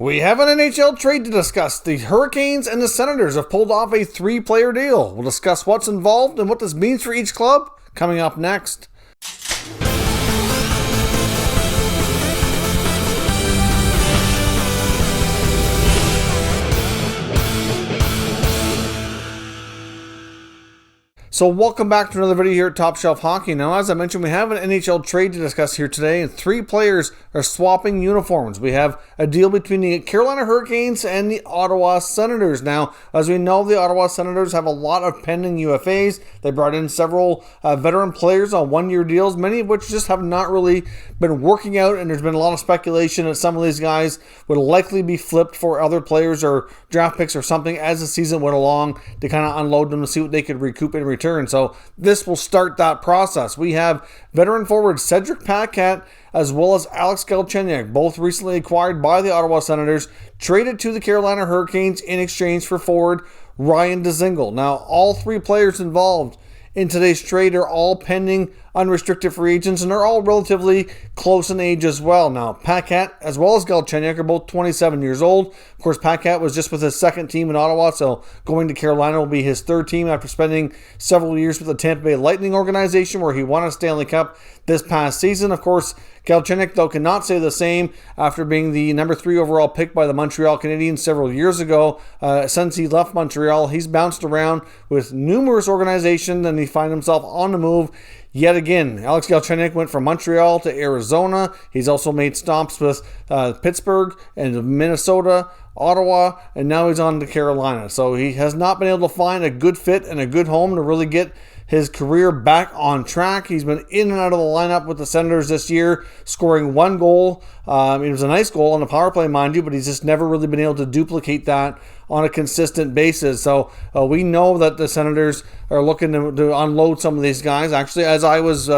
We have an NHL trade to discuss. The Hurricanes and the Senators have pulled off a 3-player deal. We'll discuss what's involved and what this means for each club coming up next. So welcome back to another video here at Top Shelf Hockey. Now, as I mentioned, we have an NHL trade to discuss here today, and 3 players are swapping uniforms. We have a deal between the Carolina Hurricanes and the Ottawa Senators. Now, as we know, the Ottawa Senators have a lot of pending UFAs. They brought in several veteran players on one-year deals, many of which just have not really been working out, and there's been a lot of speculation that some of these guys would likely be flipped for other players or draft picks or something as the season went along to kind of unload them to see what they could recoup in return. So this will start that process. We have veteran forward Cedric Paquette as well as Alex Galchenyuk, both recently acquired by the Ottawa Senators, traded to the Carolina Hurricanes in exchange for forward Ryan Dzingle. Now, all 3 players involved in today's trade are all pending unrestricted free agents, and they're all relatively close in age as well. Now, Paquette as well as Galchenyuk are both 27 years old. Of course, Paquette was just with his second team in Ottawa, so going to Carolina will be his 3rd team after spending several years with the Tampa Bay Lightning organization, where he won a Stanley Cup this past season. Of course, Galchenyuk, though, cannot say the same after being the number 3 overall pick by the Montreal Canadiens several years ago. Since he left Montreal, he's bounced around with numerous organizations, and he finds himself on the move yet again. Alex Galchenyuk went from Montreal to Arizona. He's also made stops with Pittsburgh and Minnesota, Ottawa, and now he's on to Carolina. So he has not been able to find a good fit and a good home to really get his career back on track. He's been in and out of the lineup with the Senators this year, scoring 1 goal. It was a nice goal on the power play, mind you, but he's just never really been able to duplicate that on a consistent basis. So we know that the Senators are looking to unload some of these guys. Actually, as I was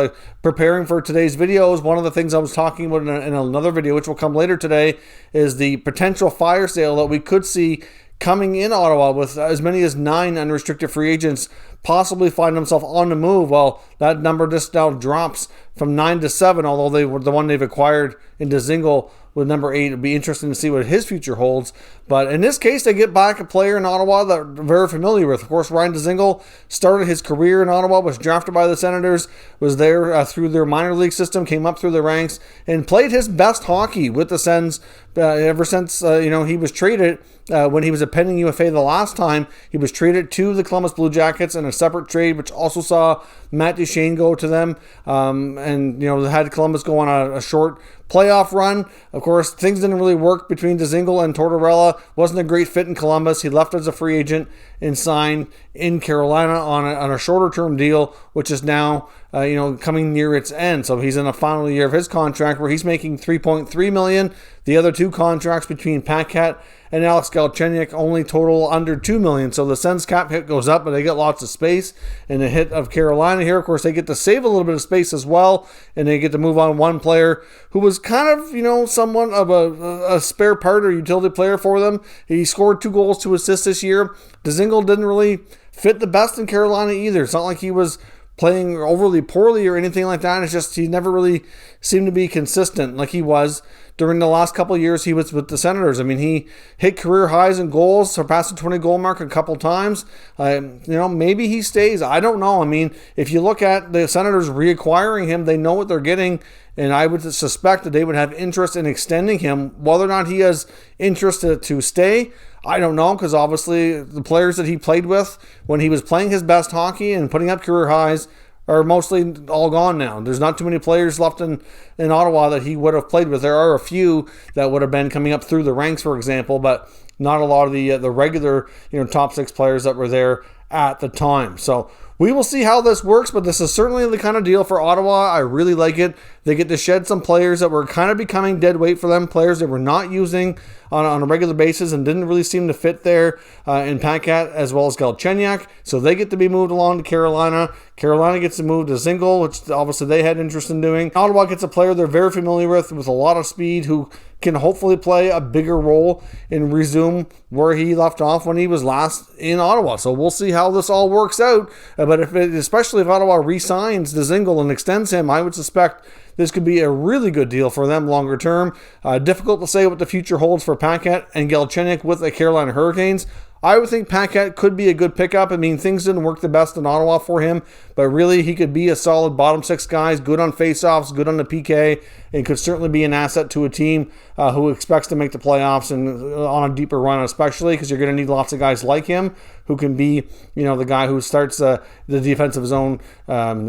preparing for today's videos, one of the things I was talking about in another video, which will come later today, is the potential fire sale that we could see coming in Ottawa with as many as 9 unrestricted free agents possibly find themselves on the move. Well, that number just now drops from 9 to 7, although they were the one they've acquired in Dzingle with number 8. It'd be interesting to see what his future holds. But in this case, they get back a player in Ottawa that they're very familiar with. Of course, Ryan Dzingle started his career in Ottawa, was drafted by the Senators, was there through their minor league system, came up through the ranks, and played his best hockey with the Sens ever since he was traded. When he was a pending UFA the last time, he was traded to the Columbus Blue Jackets in a separate trade, which also saw Matt Duchene go to them, and had Columbus go on a short playoff run. Of course, things didn't really work between Dzingle and Tortorella. Wasn't a great fit in Columbus. He left as a free agent and signed in Carolina on a shorter term deal, which is now coming near its end. So he's in the final year of his contract, where he's making $3.3 million. The other 2 contracts between Paquette and Alex Galchenyuk only total under $2 million. So the Sens cap hit goes up, but they get lots of space. And the hit of Carolina here, of course, they get to save a little bit of space as well, and they get to move on one player who was kind of, somewhat of a spare part or utility player for them. He scored 2 goals, 2 assists this year. Dzingle didn't really fit the best in Carolina either. It's not like he was playing overly poorly or anything like that. It's just he never really seemed to be consistent like he was during the last couple of years he was with the Senators. I mean, he hit career highs in goals, surpassed the 20-goal mark a couple times. Maybe he stays. I don't know. I mean, if you look at the Senators reacquiring him, they know what they're getting, and I would suspect that they would have interest in extending him. Whether or not he has interest to stay, I don't know, because obviously the players that he played with when he was playing his best hockey and putting up career highs are mostly all gone now. There's not too many players left in Ottawa that he would have played with. There are a few that would have been coming up through the ranks, for example, but not a lot of the regular top 6 players that were there at the time. So we will see how this works, but this is certainly the kind of deal for Ottawa. I really like it. They get to shed some players that were kind of becoming dead weight for them, players they were not using on a regular basis and didn't really seem to fit there in Paquette as well as Galchenyuk. So they get to be moved along to Carolina. Carolina gets to move to Dzingle, which obviously they had interest in doing. Ottawa gets a player they're very familiar with a lot of speed, who can hopefully play a bigger role and resume where he left off when he was last in Ottawa. So we'll see how this all works out. But especially if Ottawa re-signs Dzingle and extends him, I would suspect this could be a really good deal for them longer term. Difficult to say what the future holds for Paquette and Galchenyuk with the Carolina Hurricanes. I would think Paquette could be a good pickup. I mean, things didn't work the best in Ottawa for him, but really he could be a solid bottom six guy, good on faceoffs, good on the PK, and could certainly be an asset to a team who expects to make the playoffs and on a deeper run, especially because you're going to need lots of guys like him who can be, the guy who starts the defensive zone,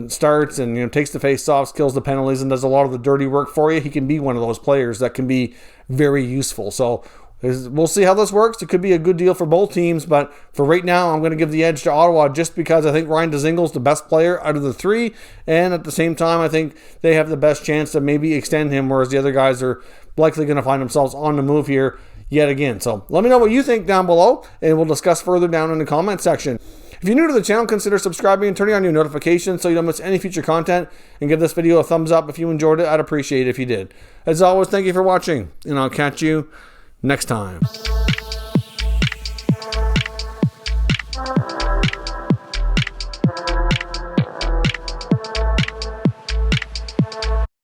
starts and takes the faceoffs, kills the penalties, and does a lot of the dirty work for you. He can be one of those players that can be very useful. So we'll see how this works. It could be a good deal for both teams, but for right now, I'm going to give the edge to Ottawa just because I think Ryan Dzingle is the best player out of the three, and at the same time, I think they have the best chance to maybe extend him, whereas the other guys are likely going to find themselves on the move here yet again. So let me know what you think down below, and we'll discuss further down in the comment section. If you're new to the channel, consider subscribing and turning on your notifications so you don't miss any future content, and give this video a thumbs up if you enjoyed it. I'd appreciate it if you did. As always, thank you for watching, and I'll catch you next time.